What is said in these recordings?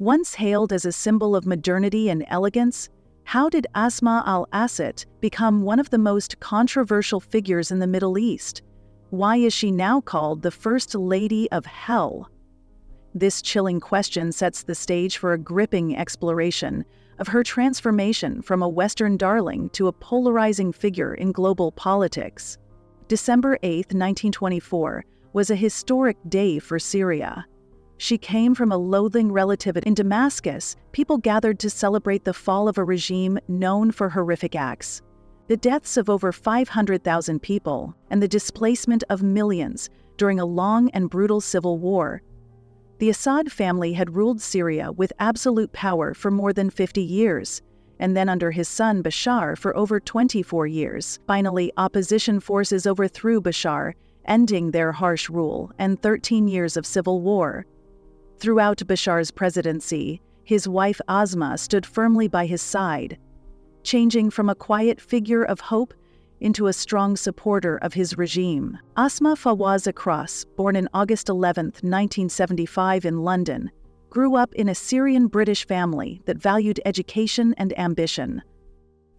Once hailed as a symbol of modernity and elegance, how did Asma al-Assad become one of the most controversial figures in the Middle East? Why is she now called the First Lady of Hell? This chilling question sets the stage for a gripping exploration of her transformation from a Western darling to a polarizing figure in global politics. December 8, 1924, was a historic day for Syria. She came from a loathing relative in Damascus. People gathered to celebrate the fall of a regime known for horrific acts. The deaths of over 500,000 people and the displacement of millions during a long and brutal civil war. The Assad family had ruled Syria with absolute power for more than 50 years, and then under his son Bashar for over 24 years. Finally, opposition forces overthrew Bashar, ending their harsh rule and 13 years of civil war. Throughout Bashar's presidency, his wife Asma stood firmly by his side, changing from a quiet figure of hope into a strong supporter of his regime. Asma Fawaz Akras, born on August 11, 1975 in London, grew up in a Syrian-British family that valued education and ambition.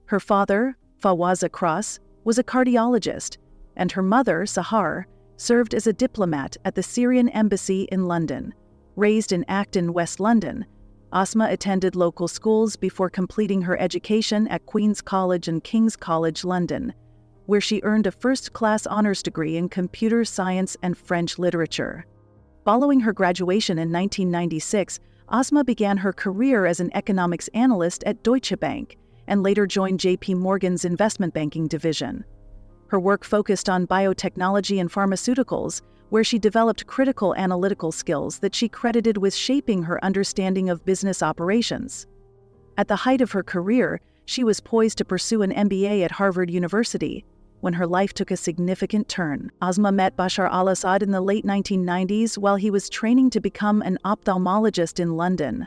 Her father, Fawaz Akras, was a cardiologist, and her mother, Sahar, served as a diplomat at the Syrian embassy in London. Raised in Acton, West London, Asma attended local schools before completing her education at Queen's College and King's College, London, where she earned a first-class honors degree in computer science and French literature. Following her graduation in 1996, Asma began her career as an economics analyst at Deutsche Bank and later joined J.P. Morgan's investment banking division. Her work focused on biotechnology and pharmaceuticals, where she developed critical analytical skills that she credited with shaping her understanding of business operations. At the height of her career, she was poised to pursue an MBA at Harvard University, when her life took a significant turn. Asma met Bashar al-Assad in the late 1990s while he was training to become an ophthalmologist in London.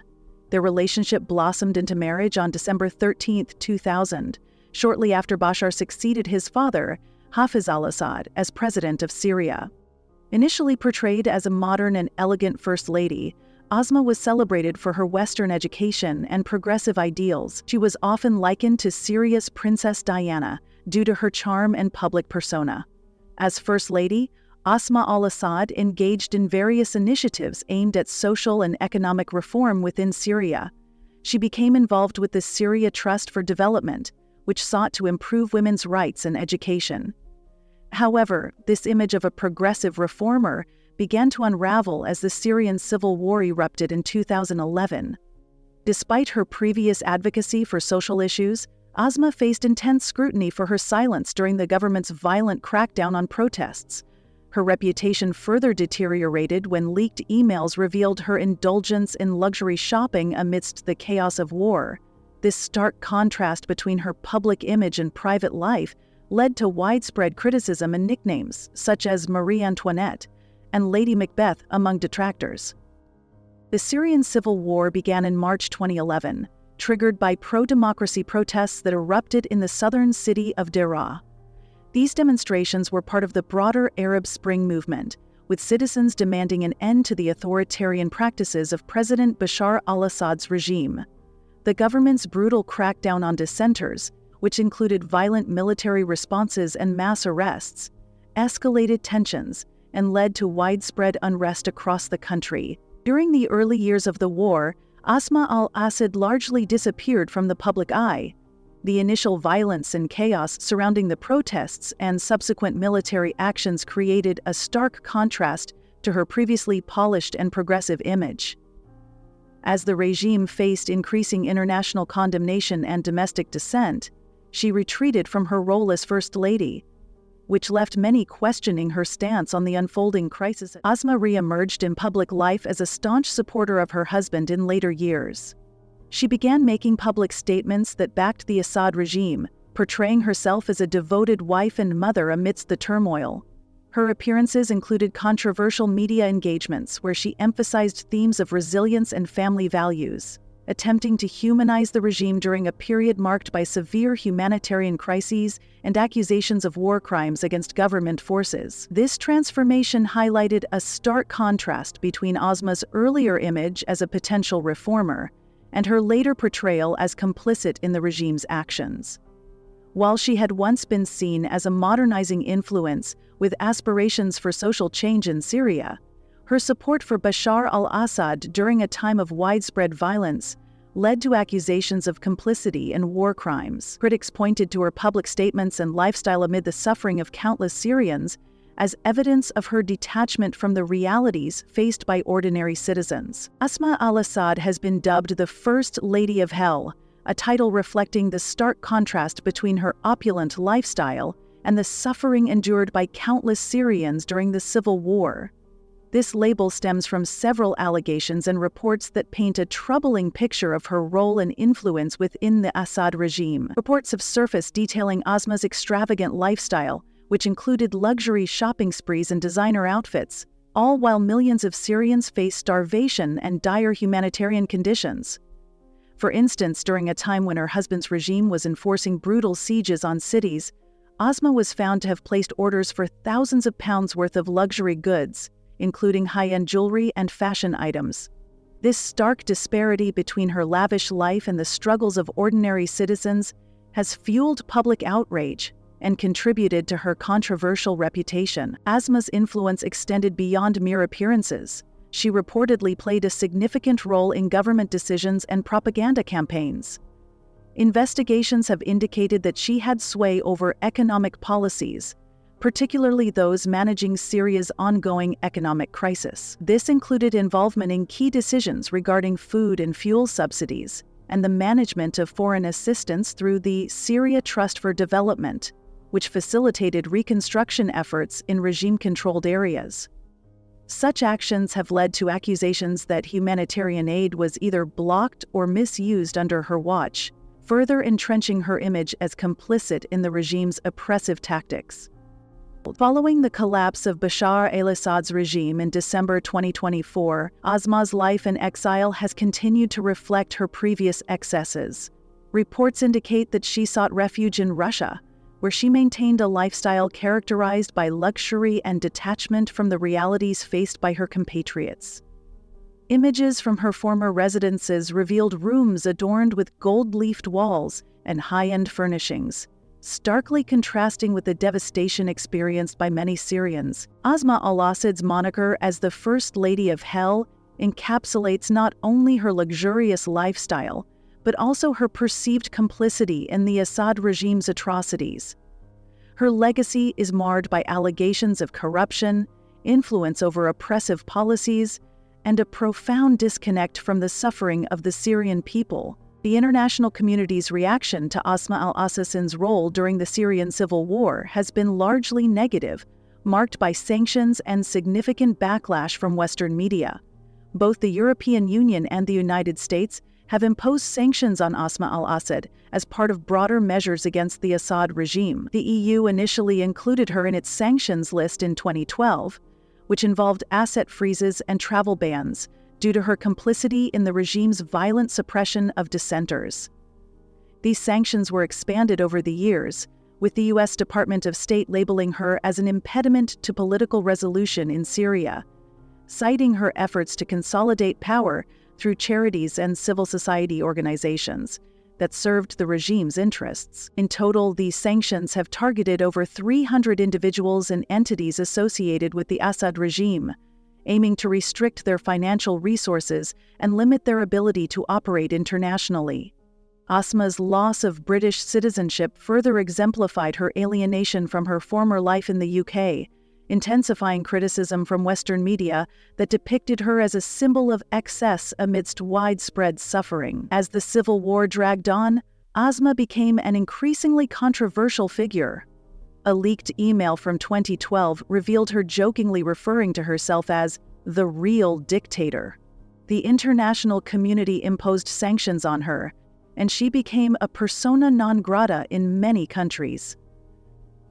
Their relationship blossomed into marriage on December 13, 2000, shortly after Bashar succeeded his father, Hafiz al-Assad, as president of Syria. Initially portrayed as a modern and elegant first lady, Asma was celebrated for her Western education and progressive ideals. She was often likened to Syria's Princess Diana due to her charm and public persona. As First Lady, Asma al-Assad engaged in various initiatives aimed at social and economic reform within Syria. She became involved with the Syria Trust for Development, which sought to improve women's rights and education. However, this image of a progressive reformer began to unravel as the Syrian civil war erupted in 2011. Despite her previous advocacy for social issues, Asma faced intense scrutiny for her silence during the government's violent crackdown on protests. Her reputation further deteriorated when leaked emails revealed her indulgence in luxury shopping amidst the chaos of war. This stark contrast between her public image and private life led to widespread criticism and nicknames such as Marie Antoinette and Lady Macbeth among detractors. The Syrian civil war began in March 2011, triggered by pro-democracy protests that erupted in the southern city of Daraa. These demonstrations were part of the broader Arab Spring movement, with citizens demanding an end to the authoritarian practices of President Bashar al-Assad's regime. The government's brutal crackdown on dissenters, which included violent military responses and mass arrests, escalated tensions and led to widespread unrest across the country. During the early years of the war, Asma al-Assad largely disappeared from the public eye. The initial violence and chaos surrounding the protests and subsequent military actions created a stark contrast to her previously polished and progressive image. As the regime faced increasing international condemnation and domestic dissent, she retreated from her role as First Lady, which left many questioning her stance on the unfolding crisis. Asma re-emerged in public life as a staunch supporter of her husband in later years. She began making public statements that backed the Assad regime, portraying herself as a devoted wife and mother amidst the turmoil. Her appearances included controversial media engagements where she emphasized themes of resilience and family values. attempting to humanize the regime during a period marked by severe humanitarian crises and accusations of war crimes against government forces. This transformation highlighted a stark contrast between Asma's earlier image as a potential reformer and her later portrayal as complicit in the regime's actions. While she had once been seen as a modernizing influence with aspirations for social change in Syria, her support for Bashar al-Assad during a time of widespread violence led to accusations of complicity in war crimes. Critics pointed to her public statements and lifestyle amid the suffering of countless Syrians as evidence of her detachment from the realities faced by ordinary citizens. Asma al-Assad has been dubbed the First Lady of Hell, a title reflecting the stark contrast between her opulent lifestyle and the suffering endured by countless Syrians during the civil war. This label stems from several allegations and reports that paint a troubling picture of her role and influence within the Assad regime. Reports have surfaced detailing Asma's extravagant lifestyle, which included luxury shopping sprees and designer outfits, all while millions of Syrians face starvation and dire humanitarian conditions. For instance, during a time when her husband's regime was enforcing brutal sieges on cities, Asma was found to have placed orders for thousands of pounds worth of luxury goods, including high-end jewelry and fashion items. This stark disparity between her lavish life and the struggles of ordinary citizens has fueled public outrage and contributed to her controversial reputation. Asma's influence extended beyond mere appearances. She reportedly played a significant role in government decisions and propaganda campaigns. Investigations have indicated that she had sway over economic policies, particularly those managing Syria's ongoing economic crisis. This included involvement in key decisions regarding food and fuel subsidies and the management of foreign assistance through the Syria Trust for Development, which facilitated reconstruction efforts in regime-controlled areas. Such actions have led to accusations that humanitarian aid was either blocked or misused under her watch, further entrenching her image as complicit in the regime's oppressive tactics. Following the collapse of Bashar al-Assad's regime in December 2024, Asma's life in exile has continued to reflect her previous excesses. Reports indicate that she sought refuge in Russia, where she maintained a lifestyle characterized by luxury and detachment from the realities faced by her compatriots. Images from her former residences revealed rooms adorned with gold-leafed walls and high-end furnishings, starkly contrasting with the devastation experienced by many Syrians. Asma al-Assad's moniker as the First Lady of Hell encapsulates not only her luxurious lifestyle, but also her perceived complicity in the Assad regime's atrocities. Her legacy is marred by allegations of corruption, influence over oppressive policies, and a profound disconnect from the suffering of the Syrian people. The international community's reaction to Asma al-Assad's role during the Syrian civil war has been largely negative, marked by sanctions and significant backlash from Western media. Both the European Union and the United States have imposed sanctions on Asma al-Assad as part of broader measures against the Assad regime. The EU initially included her in its sanctions list in 2012, which involved asset freezes and travel bans due to her complicity in the regime's violent suppression of dissenters. These sanctions were expanded over the years, with the U.S. Department of State labeling her as an impediment to political resolution in Syria, citing her efforts to consolidate power through charities and civil society organizations that served the regime's interests. In total, these sanctions have targeted over 300 individuals and entities associated with the Assad regime, aiming to restrict their financial resources and limit their ability to operate internationally. Asma's loss of British citizenship further exemplified her alienation from her former life in the UK, intensifying criticism from Western media that depicted her as a symbol of excess amidst widespread suffering. As the civil war dragged on, Asma became an increasingly controversial figure. A leaked email from 2012 revealed her jokingly referring to herself as the real dictator. The international community imposed sanctions on her, and she became a persona non grata in many countries.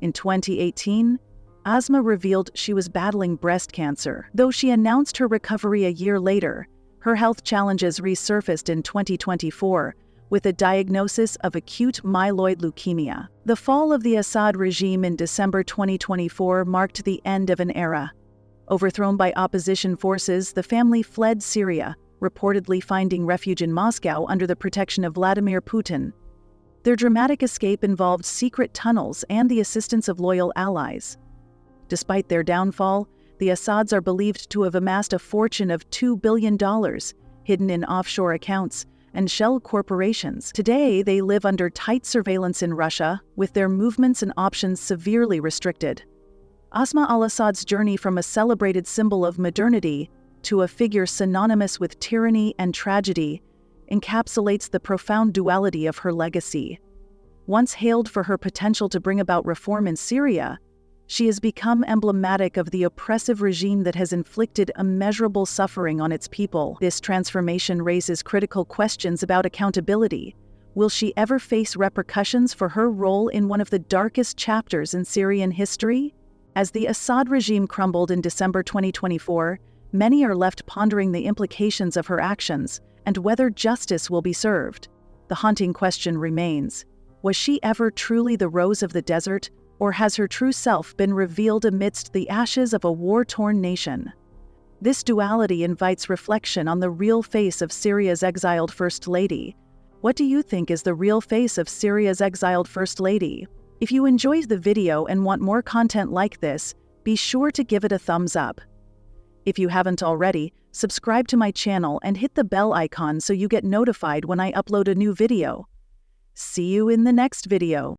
In 2018, Asma revealed she was battling breast cancer. Though she announced her recovery a year later, Her health challenges resurfaced in 2024, with a diagnosis of acute myeloid leukemia. The fall of the Assad regime in December 2024 marked the end of an era. Overthrown by opposition forces, the family fled Syria, reportedly finding refuge in Moscow under the protection of Vladimir Putin. Their dramatic escape involved secret tunnels and the assistance of loyal allies. Despite their downfall, the Assads are believed to have amassed a fortune of $2 billion, hidden in offshore accounts and shell corporations. Today, they live under tight surveillance in Russia, with their movements and options severely restricted. Asma al-Assad's journey from a celebrated symbol of modernity to a figure synonymous with tyranny and tragedy encapsulates the profound duality of her legacy. Once hailed for her potential to bring about reform in Syria, she has become emblematic of the oppressive regime that has inflicted immeasurable suffering on its people. This transformation raises critical questions about accountability. Will she ever face repercussions for her role in one of the darkest chapters in Syrian history? As the Assad regime crumbled in December 2024, many are left pondering the implications of her actions and whether justice will be served. The haunting question remains: was she ever truly the rose of the desert, or has her true self been revealed amidst the ashes of a war-torn nation? This duality invites reflection on the real face of Syria's exiled First Lady. What do you think is the real face of Syria's exiled First Lady? If you enjoyed the video and want more content like this, be sure to give it a thumbs up. If you haven't already, subscribe to my channel and hit the bell icon so you get notified when I upload a new video. See you in the next video.